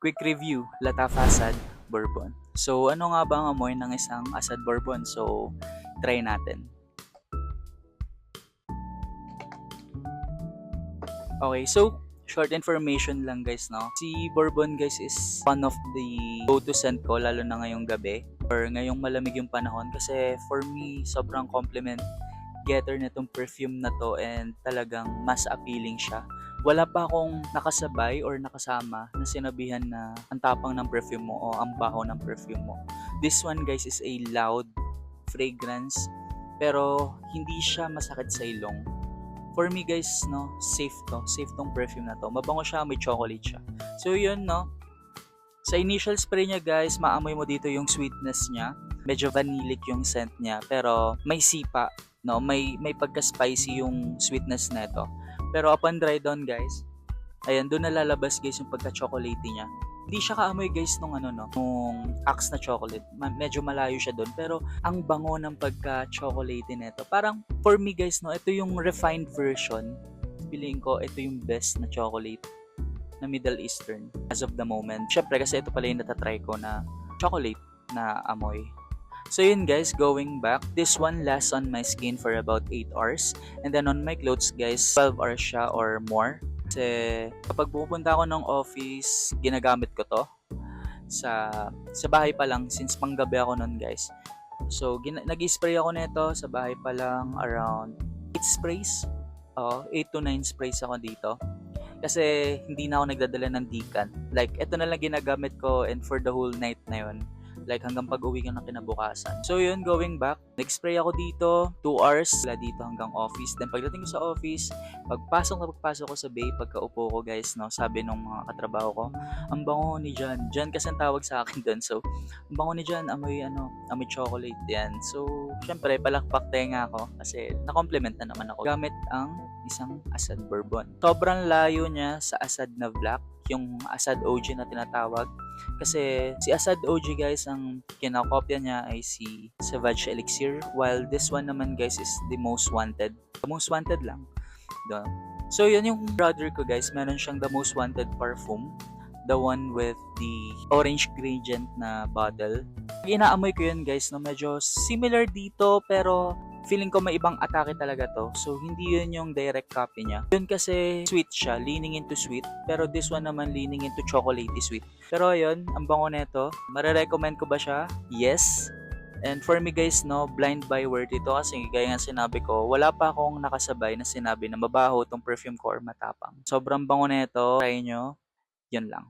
Quick review, Lataf Asad Bourbon. So, ano nga ba ang amoy ng isang Asad Bourbon? So, try natin. Okay, so, short information lang guys, no? Si Bourbon guys is one of the go-to scent ko, lalo na ngayong gabi or ngayong malamig yung panahon kasi for me, sobrang compliment getter nitong perfume na to and talagang mas appealing siya. Wala pa akong nakasabay or nakasama na sinabihan na ang tapang ng perfume mo o ang baho ng perfume mo. This one guys is a loud fragrance pero hindi siya masakit sa ilong. For me guys, no, safe to. Safe tong perfume na to. Mabango siya, may chocolate siya. So yun, no. Sa initial spray niya guys, maamoy mo dito yung sweetness niya. Medyo vanillic yung scent niya, pero may sipa, no? May pagka-spicy yung sweetness nito. Pero upon dry down guys, ayan, doon nalalabas guys yung pagka-chocolatey niya. Hindi siya kaamoy guys nung ano no, nung Axe na chocolate. Medyo malayo siya doon, pero ang bango ng pagka-chocolatey nito. Parang for me guys no, ito yung refined version. Feeling ko ito yung best na chocolate na Middle Eastern as of the moment. Syempre kasi ito pala yung natatry ko na chocolate na amoy. So yun guys, going back, this one lasts on my skin for about 8 hours. And then on my clothes guys, 12 hours siya or more. Kasi kapag pupunta ako ng office, ginagamit ko to. Sa bahay pa lang, since panggabi ako nun guys. So nag-spray ako nito sa bahay pa lang around 8 sprays. 8 to 9 sprays ako dito. Kasi hindi na ako nagdadala ng decan. Like, ito na lang ginagamit ko and for the whole night na yun. Like, hanggang pag-uwi ko ng kinabukasan. So, yun, going back, nag-spray ako dito, 2 hours, wala dito hanggang office. Then, pagdating ko sa office, pagpasok ko sa bay, pagkaupo ko, guys, no, sabi nung mga katrabaho ko, ang bango ni John. John kasi ang tawag sa akin doon. So, ang bango ni John, amoy chocolate yan. So, syempre, palakpak tenga ako kasi na-compliment na naman ako. Gamit ang isang Asad Bourbon. Sobrang layo niya sa Asad na black, yung Asad OG na tinatawag. Kasi si Asad OG guys, ang kinakopya niya ay si Savage Elixir, while this one naman guys is the most wanted. The most wanted lang. So yun yung brother ko guys, meron siyang the most wanted perfume. The one with the orange gradient na bottle. Inaamoy ko yun guys, no, medyo similar dito pero feeling ko may ibang atake talaga to. So, hindi yun yung direct copy niya. Yun kasi sweet siya, leaning into sweet. Pero this one naman leaning into chocolatey sweet. Pero ayun, ang bango nito. Marirecommend ko ba siya? Yes. And for me guys, no, blind buy worth ito kasi gaya nga sinabi ko, wala pa akong nakasabay na sinabi na mabaho tong perfume ko or matapang. Sobrang bango nito. Try nyo. Yun lang.